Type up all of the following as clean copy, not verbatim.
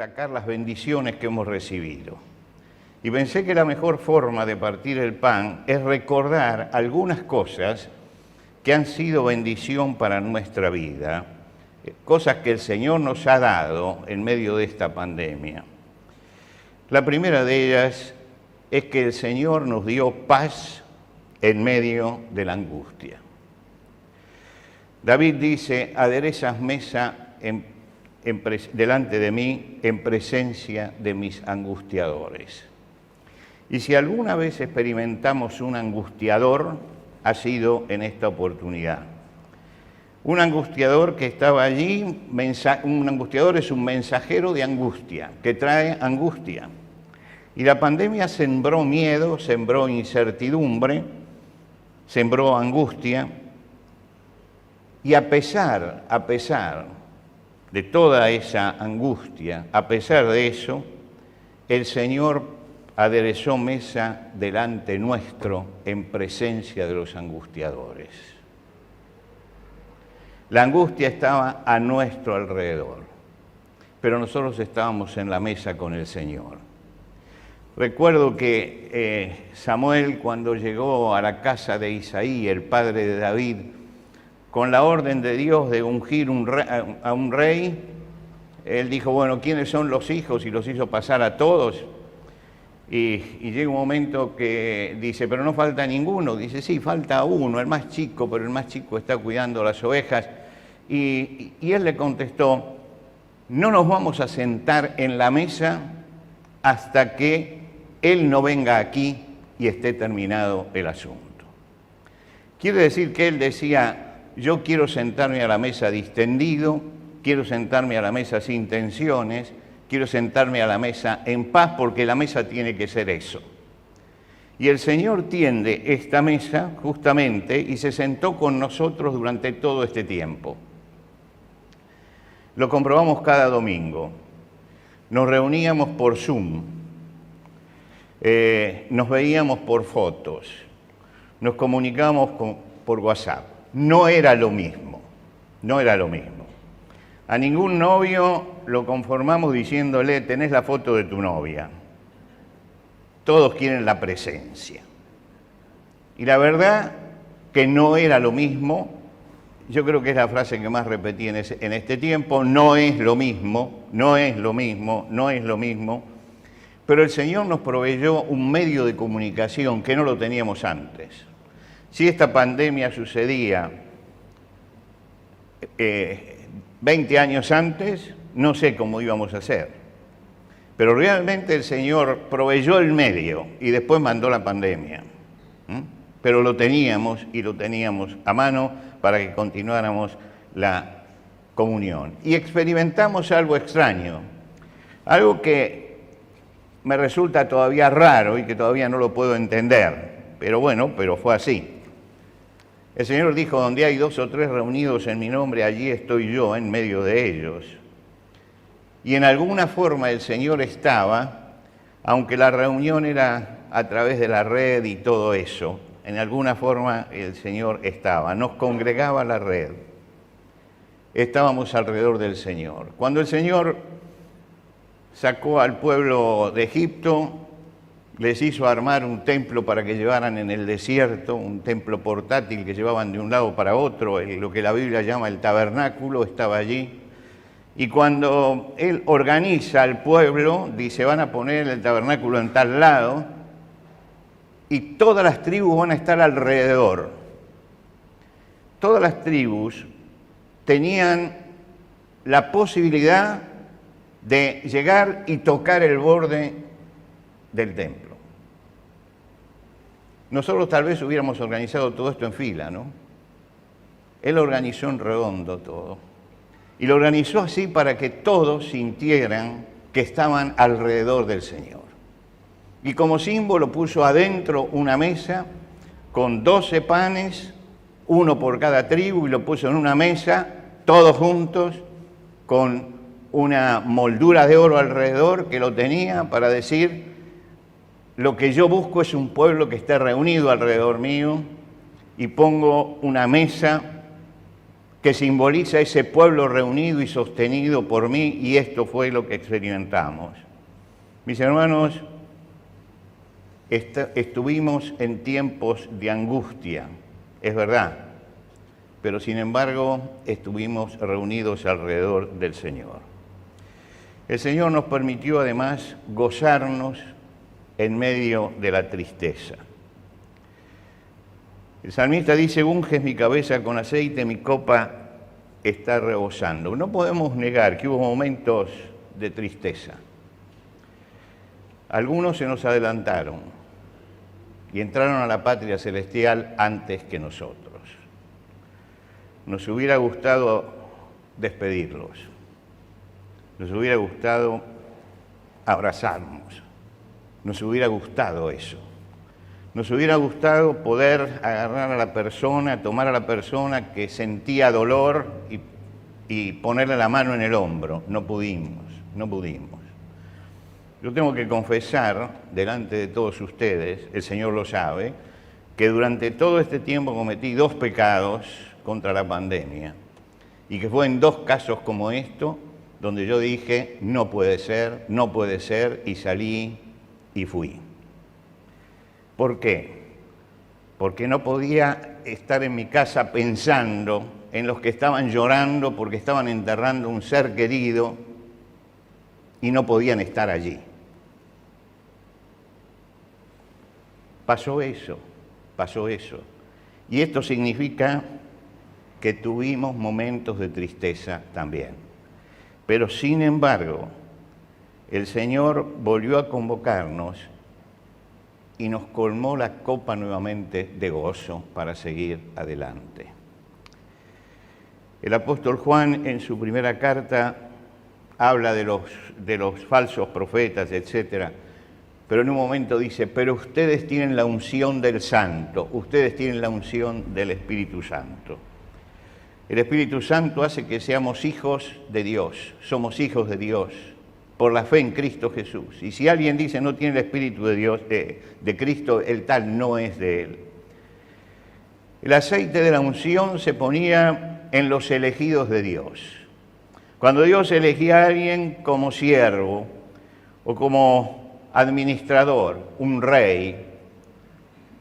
destacar las bendiciones que hemos recibido. Y pensé que la mejor forma de partir el pan es recordar algunas cosas que han sido bendición para nuestra vida, cosas que el Señor nos ha dado en medio de esta pandemia. La primera de ellas es que el Señor nos dio paz en medio de la angustia. David dice, aderezas mesa delante de mí en presencia de mis angustiadores. Y si alguna vez experimentamos un angustiador, ha sido en esta oportunidad. Un angustiador que estaba allí, un angustiador es un mensajero de angustia, que trae angustia. Y la pandemia sembró miedo, sembró incertidumbre, sembró angustia. Y a pesar de toda esa angustia, a pesar de eso, el Señor aderezó mesa delante nuestro en presencia de los angustiadores. La angustia estaba a nuestro alrededor, pero nosotros estábamos en la mesa con el Señor. Recuerdo que Samuel, cuando llegó a la casa de Isaí, el padre de David, con la orden de Dios de ungir a un rey, él dijo, bueno, ¿quiénes son los hijos? Y los hizo pasar a todos. Y llega un momento que dice, pero no falta ninguno. Dice, sí, falta uno, el más chico, pero el más chico está cuidando las ovejas. Y él le contestó, no nos vamos a sentar en la mesa hasta que él no venga aquí y esté terminado el asunto. Quiere decir que él decía, yo quiero sentarme a la mesa distendido, quiero sentarme a la mesa sin tensiones, quiero sentarme a la mesa en paz porque la mesa tiene que ser eso. Y el Señor tiende esta mesa justamente y se sentó con nosotros durante todo este tiempo. Lo comprobamos cada domingo. Nos reuníamos por Zoom, nos veíamos por fotos, nos comunicábamos por WhatsApp. No era lo mismo, no era lo mismo. A ningún novio lo conformamos diciéndole, tenés la foto de tu novia. Todos quieren la presencia. Y la verdad que no era lo mismo. Yo creo que es la frase que más repetí en este tiempo. No es lo mismo, no es lo mismo, no es lo mismo. Pero el Señor nos proveyó un medio de comunicación que no lo teníamos antes. Si esta pandemia sucedía 20 años antes, no sé cómo íbamos a hacer. Pero realmente el Señor proveyó el medio y después mandó la pandemia. Pero lo teníamos y lo teníamos a mano para que continuáramos la comunión. Y experimentamos algo extraño, algo que me resulta todavía raro y que todavía no lo puedo entender. Pero bueno, pero fue así. El Señor dijo, donde hay 2 o 3 reunidos en mi nombre, allí estoy yo en medio de ellos. Y en alguna forma el Señor estaba, aunque la reunión era a través de la red y todo eso, en alguna forma el Señor estaba, nos congregaba la red. Estábamos alrededor del Señor. Cuando el Señor sacó al pueblo de Egipto, les hizo armar un templo para que llevaran en el desierto, un templo portátil que llevaban de un lado para otro, lo que la Biblia llama el tabernáculo, estaba allí. Y cuando Él organiza al pueblo, dice, van a poner el tabernáculo en tal lado, y todas las tribus van a estar alrededor. Todas las tribus tenían la posibilidad de llegar y tocar el borde del templo. Nosotros tal vez hubiéramos organizado todo esto en fila, ¿no? Él organizó en redondo todo. Y lo organizó así para que todos sintieran que estaban alrededor del Señor. Y como símbolo puso adentro una mesa con 12 panes, uno por cada tribu, y lo puso en una mesa, todos juntos, con una moldura de oro alrededor que lo tenía para decir, lo que yo busco es un pueblo que esté reunido alrededor mío, y pongo una mesa que simboliza ese pueblo reunido y sostenido por mí, y esto fue lo que experimentamos. Mis hermanos, estuvimos en tiempos de angustia, es verdad, pero sin embargo estuvimos reunidos alrededor del Señor. El Señor nos permitió además gozarnos en medio de la tristeza. El salmista dice: unges mi cabeza con aceite, mi copa está rebosando. No podemos negar que hubo momentos de tristeza. Algunos se nos adelantaron y entraron a la patria celestial antes que nosotros. Nos hubiera gustado despedirlos. Nos hubiera gustado abrazarnos. Nos hubiera gustado eso. Nos hubiera gustado poder agarrar a la persona, tomar a la persona que sentía dolor y ponerle la mano en el hombro. No pudimos. Yo tengo que confesar delante de todos ustedes, el Señor lo sabe, que durante todo este tiempo cometí 2 pecados contra la pandemia, y que fue en 2 casos como esto donde yo dije: no puede ser, y salí y fui. ¿Por qué? Porque no podía estar en mi casa pensando en los que estaban llorando porque estaban enterrando un ser querido y no podían estar allí. Pasó eso. Y esto significa que tuvimos momentos de tristeza también. Pero sin embargo, el Señor volvió a convocarnos y nos colmó la copa nuevamente de gozo para seguir adelante. El apóstol Juan, en su primera carta, habla de los falsos profetas, etc. Pero en un momento dice: pero ustedes tienen la unción del Santo, ustedes tienen la unción del Espíritu Santo. El Espíritu Santo hace que seamos hijos de Dios, somos hijos de Dios, por la fe en Cristo Jesús. Y si alguien dice no tiene el Espíritu de Dios, de Cristo, el tal no es de Él. El aceite de la unción se ponía en los elegidos de Dios. Cuando Dios elegía a alguien como siervo o como administrador, un rey,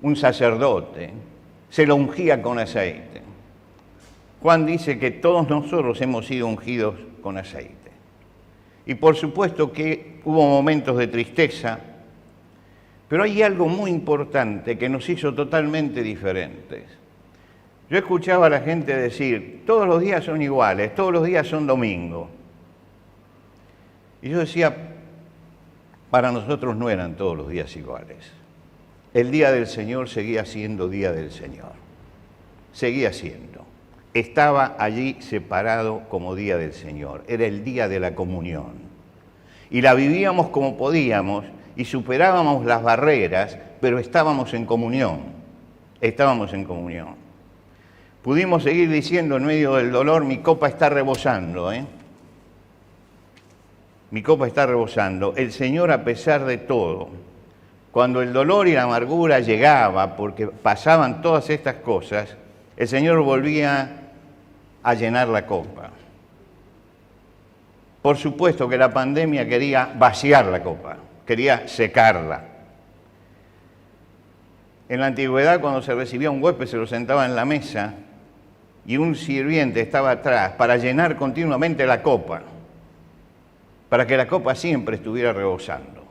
un sacerdote, se lo ungía con aceite. Juan dice que todos nosotros hemos sido ungidos con aceite. Y por supuesto que hubo momentos de tristeza, pero hay algo muy importante que nos hizo totalmente diferentes. Yo escuchaba a la gente decir: todos los días son iguales, todos los días son domingo. Y yo decía: para nosotros no eran todos los días iguales. El día del Señor seguía siendo día del Señor. Seguía siendo. Estaba allí separado como día del Señor. Era el día de la comunión. Y la vivíamos como podíamos y superábamos las barreras, pero estábamos en comunión. Estábamos en comunión. Pudimos seguir diciendo en medio del dolor: mi copa está rebosando, Mi copa está rebosando. El Señor, a pesar de todo, cuando el dolor y la amargura llegaba, porque pasaban todas estas cosas, el Señor volvía a llenar la copa. Por supuesto que la pandemia quería vaciar la copa, quería secarla. En la antigüedad, cuando se recibía un huésped, se lo sentaba en la mesa y un sirviente estaba atrás para llenar continuamente la copa, para que la copa siempre estuviera rebosando.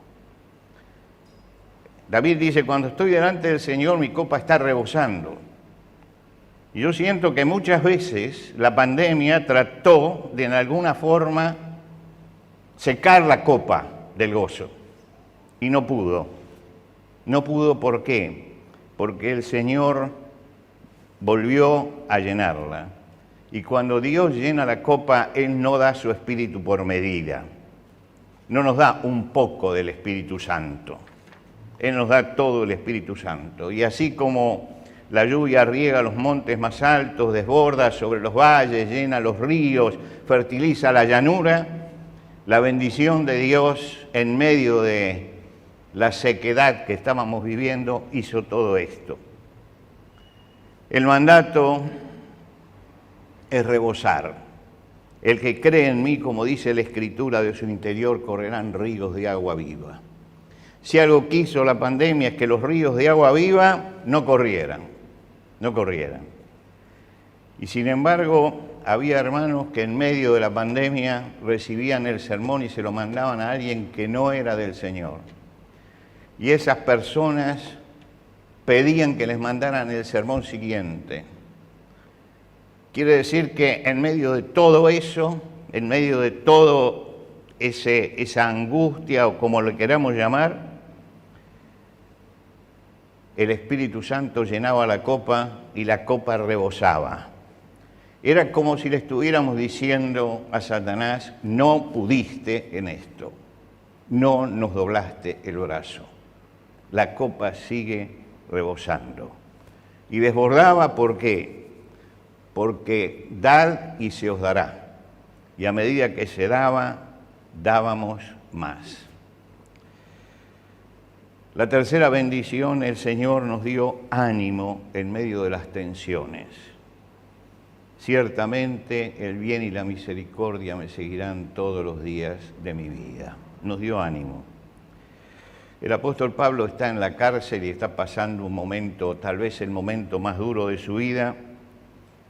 David dice: cuando estoy delante del Señor, mi copa está rebosando. Y yo siento que muchas veces la pandemia trató de en alguna forma secar la copa del gozo. Y no pudo. No pudo, ¿por qué? Porque el Señor volvió a llenarla. Y cuando Dios llena la copa, Él no da su Espíritu por medida. No nos da un poco del Espíritu Santo. Él nos da todo el Espíritu Santo. Y así como la lluvia riega los montes más altos, desborda sobre los valles, llena los ríos, fertiliza la llanura, la bendición de Dios en medio de la sequedad que estábamos viviendo hizo todo esto. El mandato es rebosar. El que cree en mí, como dice la Escritura, de su interior correrán ríos de agua viva. Si algo quiso la pandemia es que los ríos de agua viva no corrieran. Y sin embargo, había hermanos que en medio de la pandemia recibían el sermón y se lo mandaban a alguien que no era del Señor. Y esas personas pedían que les mandaran el sermón siguiente. Quiere decir que en medio de todo eso, en medio de todo esa angustia o como le queramos llamar, el Espíritu Santo llenaba la copa y la copa rebosaba. Era como si le estuviéramos diciendo a Satanás: no pudiste en esto, no nos doblaste el brazo. La copa sigue rebosando. Y desbordaba, ¿por qué? Porque dad y se os dará. Y a medida que se daba, dábamos más. La tercera bendición, el Señor nos dio ánimo en medio de las tensiones. Ciertamente el bien y la misericordia me seguirán todos los días de mi vida. Nos dio ánimo. El apóstol Pablo está en la cárcel y está pasando un momento, tal vez el momento más duro de su vida,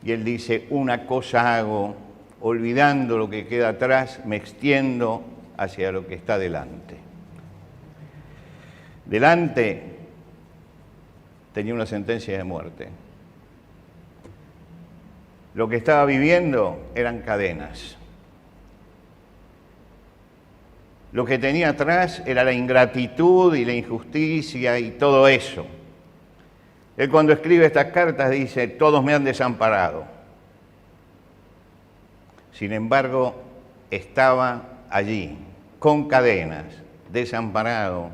y él dice: una cosa hago, olvidando lo que queda atrás, me extiendo hacia lo que está delante. Delante tenía una sentencia de muerte. Lo que estaba viviendo eran cadenas. Lo que tenía atrás era la ingratitud y la injusticia y todo eso. Él, cuando escribe estas cartas, dice: todos me han desamparado. Sin embargo, estaba allí, con cadenas, desamparado,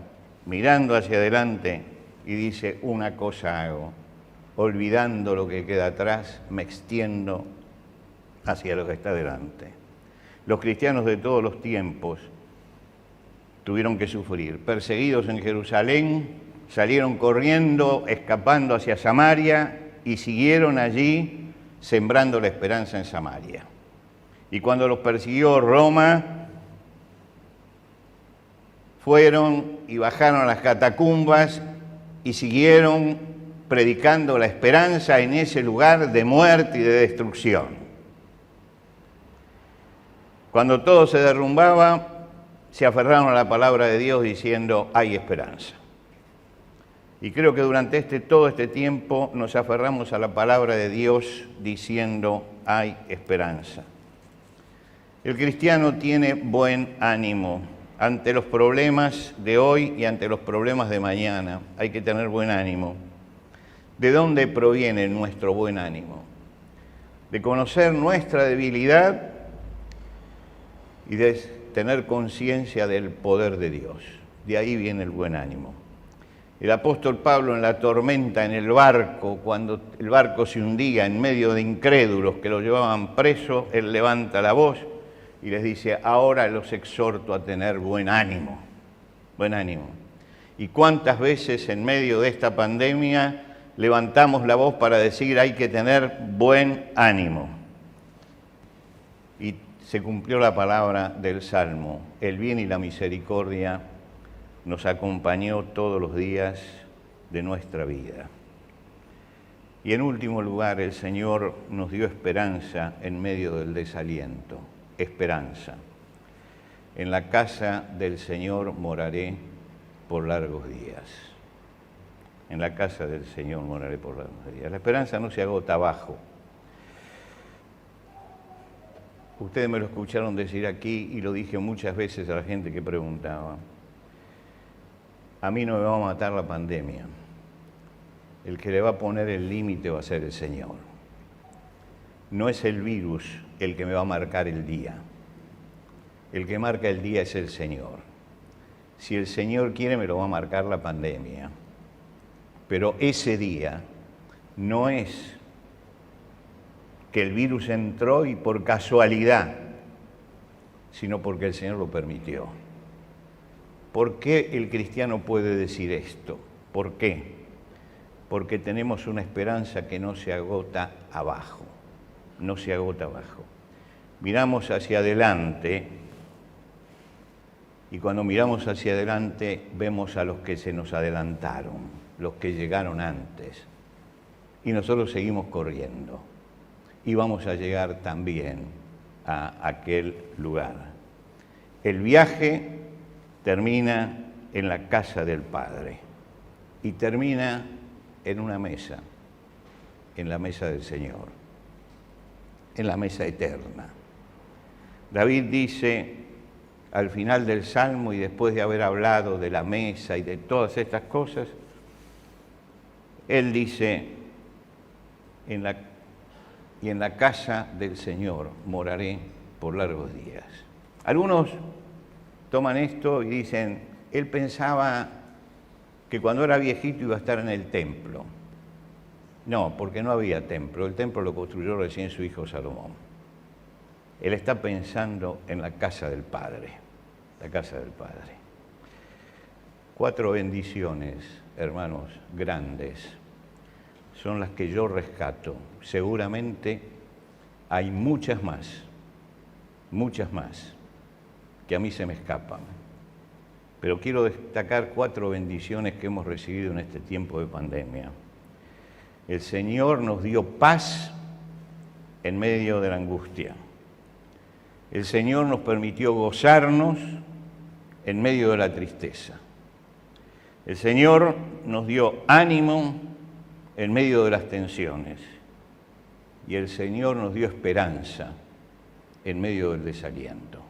mirando hacia adelante, y dice: una cosa hago, olvidando lo que queda atrás, me extiendo hacia lo que está delante. Los cristianos de todos los tiempos tuvieron que sufrir. Perseguidos en Jerusalén, salieron corriendo, escapando hacia Samaria, y siguieron allí sembrando la esperanza en Samaria. Y cuando los persiguió Roma, fueron y bajaron a las catacumbas y siguieron predicando la esperanza en ese lugar de muerte y de destrucción. Cuando todo se derrumbaba, se aferraron a la palabra de Dios diciendo: hay esperanza. Y creo que durante todo este tiempo nos aferramos a la palabra de Dios diciendo: hay esperanza. El cristiano tiene buen ánimo ante los problemas de hoy y ante los problemas de mañana. Hay que tener buen ánimo. ¿De dónde proviene nuestro buen ánimo? De conocer nuestra debilidad y de tener conciencia del poder de Dios. De ahí viene el buen ánimo. El apóstol Pablo, en la tormenta, en el barco, cuando el barco se hundía en medio de incrédulos que lo llevaban preso, él levanta la voz y les dice: ahora los exhorto a tener buen ánimo. Buen ánimo. ¿Y cuántas veces en medio de esta pandemia levantamos la voz para decir: hay que tener buen ánimo? Y se cumplió la palabra del Salmo: el bien y la misericordia nos acompañó todos los días de nuestra vida. Y en último lugar, el Señor nos dio esperanza en medio del desaliento. Esperanza. En la casa del Señor moraré por largos días. En la casa del Señor moraré por largos días. La esperanza no se agota abajo. Ustedes me lo escucharon decir aquí y lo dije muchas veces a la gente que preguntaba. A mí no me va a matar la pandemia. El que le va a poner el límite va a ser el Señor. No es el virus el que me va a marcar el día. El que marca el día es el Señor. Si el Señor quiere, me lo va a marcar la pandemia. Pero ese día no es que el virus entró y por casualidad, sino porque el Señor lo permitió. ¿Por qué el cristiano puede decir esto? ¿Por qué? Porque tenemos una esperanza que no se agota abajo. no se agota abajo. Miramos hacia adelante y cuando miramos hacia adelante vemos a los que se nos adelantaron, los que llegaron antes. Y nosotros seguimos corriendo y vamos a llegar también a aquel lugar. El viaje termina en la casa del Padre y termina en una mesa, en la mesa del Señor, en la mesa eterna. David dice al final del Salmo, y después de haber hablado de la mesa y de todas estas cosas, él dice, en la casa del Señor moraré por largos días. Algunos toman esto y dicen, él pensaba que cuando era viejito iba a estar en el templo. No, porque no había templo. El templo lo construyó recién su hijo Salomón. Él está pensando en la casa del Padre, la casa del Padre. 4 bendiciones, hermanos, grandes, son las que yo rescato. Seguramente hay muchas más, que a mí se me escapan. Pero quiero destacar 4 bendiciones que hemos recibido en este tiempo de pandemia. El Señor nos dio paz en medio de la angustia. El Señor nos permitió gozarnos en medio de la tristeza. El Señor nos dio ánimo en medio de las tensiones. Y el Señor nos dio esperanza en medio del desaliento.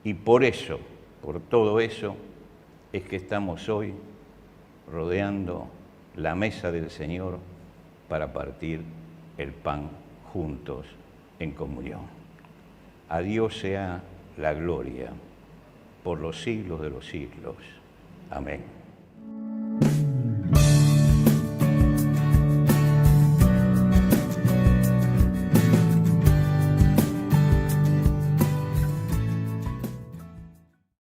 Y por eso, por todo eso, es que estamos hoy rodeando la mesa del Señor para partir el pan juntos en comunión. A Dios sea la gloria por los siglos de los siglos. Amén.